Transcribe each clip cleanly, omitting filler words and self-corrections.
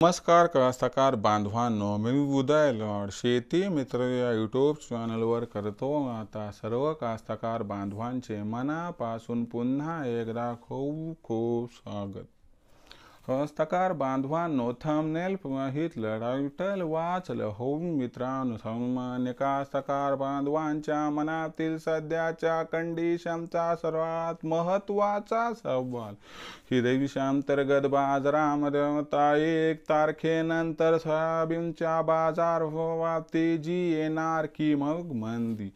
नमस्कार कास्तकार बांधवांनो, मी उदय लॉड शेती मित्र या यूट्यूब चॅनलवर करतो आता सर्व कास्तकार बांधवांचे मनापासून पुन्हा एकदा खूप खूप स्वागत। कास्तकार बांधवांनो, थंबनेल पाहिलं, टायटल वाचलं हो मित्रांनो, सामान्य कास्तकार बांधवांच्या मनातील सध्याच्या कंडिशनचा सर्वात महत्त्वाचा सवाल की देशांतर्गत बाजारामध्ये आता 1 तारखेनंतर सोयाबीनच्या बाजारभावात तेजी येणार की मग मंदी।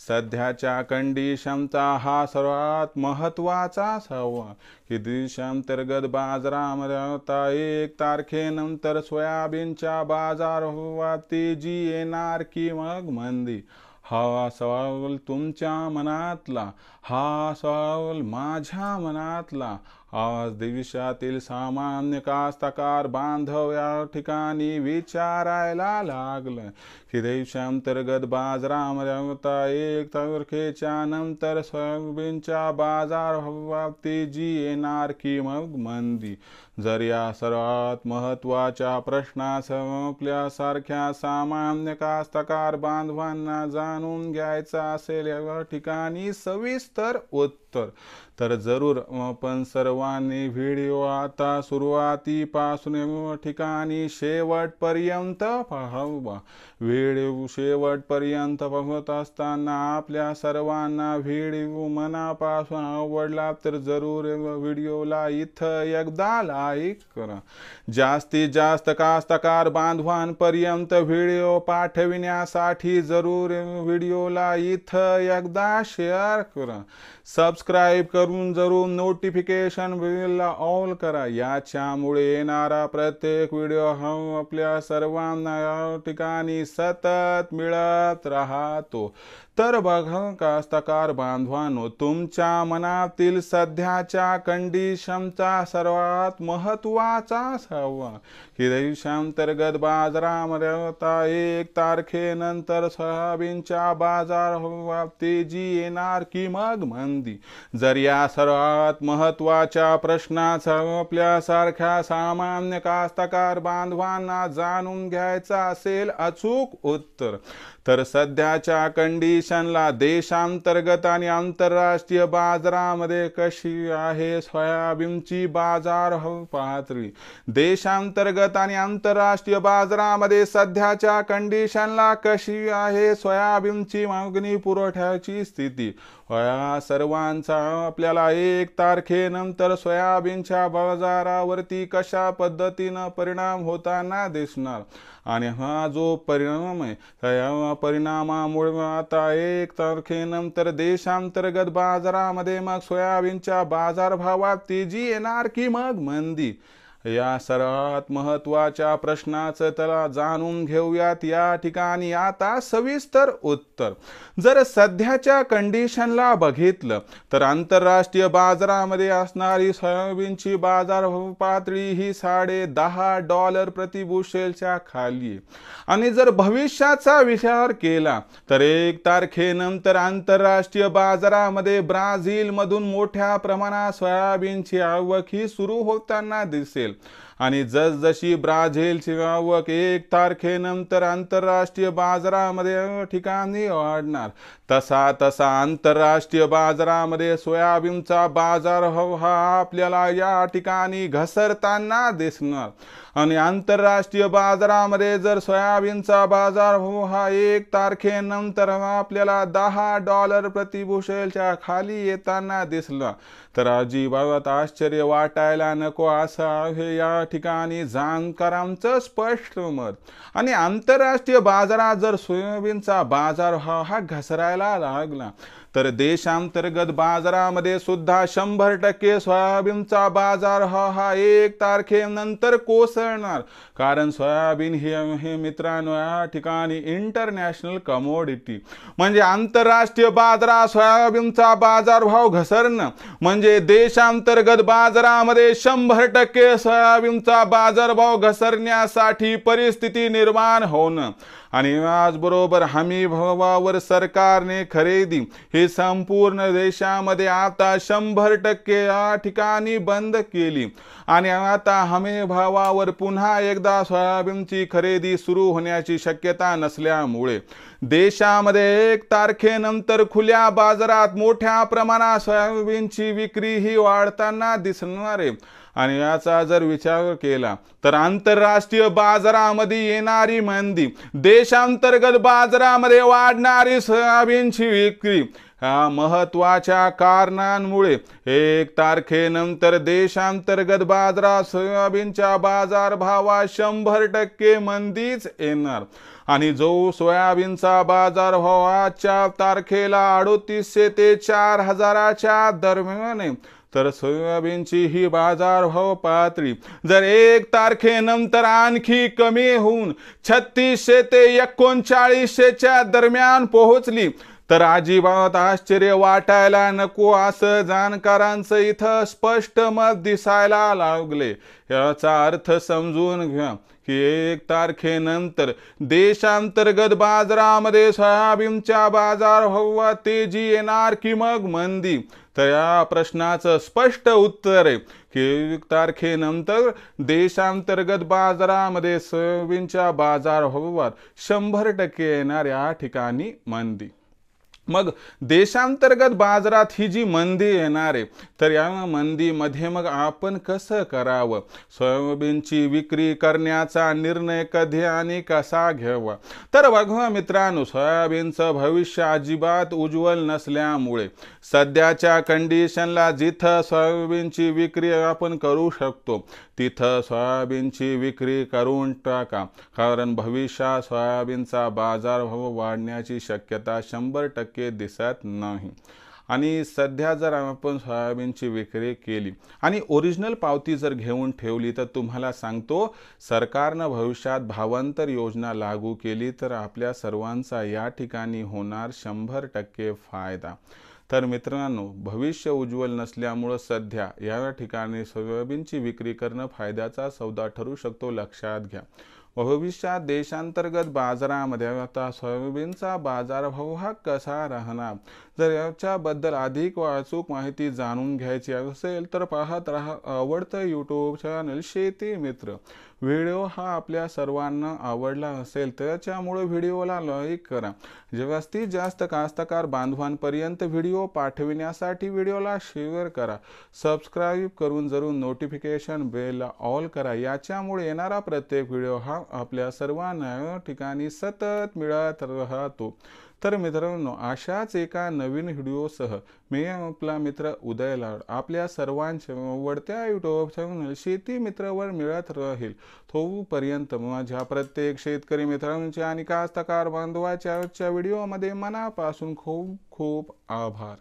सध्याच्या कंडिशनचा हा सर्वात महत्त्वाचा सवाल की देशांतर्गत बाजारामध्ये आता 1 तारखेनंतर सोयाबीनच्या बाजारभावात तेजी येणार की मग मंदी। हा सवाल तुमच्या मनातला, हा सवाल माझ्या मनातला। आज देशातील सामान्य कास्तकार बांधव या ठिकाणी विचारायला लागलं की देशांतर्गत बाजारामध्ये आता 1 तारखेच्या नंतर सोयाबीनच्या बाजारभावात तेजी येणार की मग मंदी। जर या सर्वात महत्त्वाच्या प्रश्नासह आपल्यासारख्या सामान्य कास्तकार बांधवांना जाणून घ्यायचं असेल या ठिकाणी सविस्तर उत्तर, तर जरूर आपण सर्वांनी व्हिडिओ आता सुरुवातीपासून ठिकाणी शेवटपर्यंत पाहावा। व्हिडिओ शेवटपर्यंत पाहत असताना आपल्या सर्वांना व्हिडिओ मनापासून आवडला तर जरूर व्हिडिओला इथं एकदा लाईक करा। जास्तीत जास्त कास्तकार बांधवांपर्यंत व्हिडिओ पाठविण्यासाठी जरूर व्हिडिओला इथं एकदा शेअर करा। सबस्क्राइब करून जरूर नोटिफिकेशन बेलला ऑल करा। याच्यामुळे येणारा प्रत्येक व्हिडिओ हा आपल्या सर्वांना या ठिकाणी सतत मिळत राहतो। तर बघा कास्तकार बांधवांनो, तुमच्या मनातील सध्याच्या कंडिशनचा सर्वात महत्त्वाचा सवाल की देशांतर्गत बाजारामध्ये आता 1 तारखेनंतर सोयाबीनच्या बाजारभावात तेजी येणार की मग मंदी। जर या सर्वात महत्त्वाच्या प्रश्नाचा आपल्यासारख्या सामान्य कास्तकार बांधवांना जाणून घ्यायचा असेल अचूक उत्तर, तर सध्याच्या कंडिशनला देशांतर्गत आणि आंतरराष्ट्रीय बाजारामध्ये कशी आहे सोयाबीनची बाजारभाव पातळी। देशांतर्गत आणि आंतरराष्ट्रीय बाजारामध्ये सध्याच्या कंडिशनला कशी आहे सोयाबीनची मागणी पुरवठ्याची स्थिती। या सर्वांचा आपल्याला 1 तारखेनंतर सोयाबीनच्या बाजारावरती कशा पद्धतीने परिणाम होताना दिसणार आणि हा जो परिणाम आहे त्या परिणामामुळे आता 1 तारखेनंतर देशांतर्गत बाजारामध्ये मग सोयाबीनच्या बाजारभावात तेजी येणार की मग मंदी। या सर्वात महत्त्वाच्या प्रश्नाचं त्याला जाणून घेऊयात या ठिकाणी आता सविस्तर उत्तर। जर सध्याच्या कंडिशनला बघितलं तर आंतरराष्ट्रीय बाजारामध्ये असणारी सोयाबीनची बाजारभाव पातळी ही $10.5 प्रति बुशेलच्या खाली आहे आणि जर भविष्याचा विचार केला तर 1 तारखेनंतर आंतरराष्ट्रीय बाजारामध्ये ब्राझील मधून मोठ्या प्रमाणात सोयाबीनची आवक ही सुरू होताना दिसेल आणि जसजशी ब्राझीलची आवक 1 तारखेनंतर आंतरराष्ट्रीय बाजारामध्ये ठिकाणी वाढणार तसा तसा आंतरराष्ट्रीय बाजारामध्ये सोयाबीनचा बाजारभाव हा आपल्याला या ठिकाणी घसरताना दिसणार आणि आंतरराष्ट्रीय बाजारामध्ये जर सोयाबीनचा बाजारभाव हा 1 तारखेनंतर आपल्याला $10 प्रति बुशेलच्या खाली येताना दिसला तर अजिबात आश्चर्य वाटायला नको असं आहे या ठिकाणी जाणकारांचं स्पष्ट मत। आणि आंतरराष्ट्रीय बाजारात जर सोयाबीनचा बाजारभाव हा घसरायला लागला तर देशांतर्गत बाजारामध्ये सुद्धा 100% सोयाबीनचा बाजारभाव हा 1 तारखेनंतर कोसळणार, कारण सोयाबीन हे मित्रांनो या ठिकाणी इंटरनॅशनल कमोडिटी म्हणजे आंतरराष्ट्रीय बाजारात सोयाबीनचा बाजारभाव घसरणं म्हणजे देशांतर्गत बाजारामध्ये 100% सोयाबीनचा बाजारभाव घसरण्यासाठी परिस्थिती निर्माण होणं आणि याचबरोबर हमी भावावर सरकारने खरेदी ही संपूर्ण देशामध्ये आता 100% या ठिकाणी बंद केली आणि आता हमी भावावर पुन्हा एकदा सोयाबीनची खरेदी सुरू होण्याची शक्यता नसल्यामुळे देशामध्ये 1 तारखेनंतर खुल्या बाजारात मोठ्या प्रमाणात सोयाबीनची विक्री ही वाढताना दिसणार आहे। आणि याचा जर विचार केला तर आंतरराष्ट्रीय बाजारामध्ये येणारी मंदी, देशांतर्गत बाजारामध्ये वाढणारी सोयाबीनची विक्री या महत्त्वाच्या कारणांमुळे 1 तारखेनंतर देशांतर्गत बाजारात सोयाबीनच्या बाजारभावात 100% मंदीच येणार आणि जो सोयाबीनचा बाजारभाव आजच्या तारखेला 3800 ते 4000च्या दरम्यान आहे, तर सोयाबीनची ही बाजारभाव पातळी जर 1 तारखेनंतर आणखी कमी होऊन 3600 ते 3900च्या दरम्यान पोहोचली तर अजिबात आश्चर्य वाटायला नको असं जाणकारांचं इथं स्पष्ट मत दिसायला लागले। याचा अर्थ समजून घ्या की 1 तारखेनंतर देशांतर्गत बाजारामध्ये सोयाबीनच्या बाजारभावात तेजी येणार की मग मंदी? तर या प्रश्नाचं स्पष्ट उत्तर आहे की 1 तारखेनंतर देशांतर्गत बाजारामध्ये सोयाबीनच्या बाजारभावात 100% येणार या ठिकाणी मंदी। मग देशांतर्गत बाजारात ही जी मंदी येणार आहे तर या मंदीमध्ये मग आपण कसं करावं, सोयाबीनची विक्री करण्याचा निर्णय कधी आणि कसा घ्यावा? तर बघा मित्रांनो, सोयाबीनचं भविष्य अजिबात उज्ज्वल नसल्यामुळे सध्याच्या कंडिशनला जिथं सोयाबीनची विक्री आपण करू शकतो तिथं सोयाबीनची विक्री करून टाका, कारण भविष्यात सोयाबीनचा बाजारभाव वाढण्याची शक्यता 100% दिसत नाही। आणि सध्या जर आपण सोयाबीनची विक्री केली आणि ओरिजिनल पावती जर घेऊन ठेवली तर तुम्हाला सांगतो सरकारनं भविष्यात भावांतर योजना लागू केली तर आपल्या सर्वांचा या ठिकाणी होणार 100% फायदा। तर मित्रांनो, भविष्य उज्ज्वल नसल्यामुळे सध्या या ठिकाणी सोयाबीनची विक्री करणं फायद्याचा सौदा ठरू शकतो, लक्षात घ्या। भविष्यात देशांतर्गत बाजारामध्ये आता सोयाबीनचा बाजारभाव हा कसा राहणार, जर याच्याबद्दल अधिक अचूक माहिती जाणून घ्यायची असेल तर पाहत राहा आवडतं यूट्यूब चॅनल शेती मित्र। व्हिडिओ हा आपल्या सर्वांना आवडला असेल त्याच्यामुळे व्हिडिओला लाईक करा। जास्तीत जास्त कास्तकार बांधवांपर्यंत व्हिडिओ पाठविण्यासाठी व्हिडिओला शेअर करा, सबस्क्राईब करून जरूर नोटिफिकेशन बेल ऑल करा। याच्यामुळे येणारा प्रत्येक व्हिडिओ हा आपल्या सर्वांना ठिकाणी सतत मिळत राहतो। तर मित्रांनो, अशाच एका नवीन व्हिडिओसह मी आपला मित्र उदय लाड आपल्या सर्वांच्या आवडत्या यूट्यूब चॅनल शेती मित्रवर मिळत राहील। तोपर्यंत माझ्या प्रत्येक शेतकरी मित्रांच्या आणि कास्तकार बांधवाच्या आजच्या व्हिडिओमध्ये मनापासून खूप खूप आभार।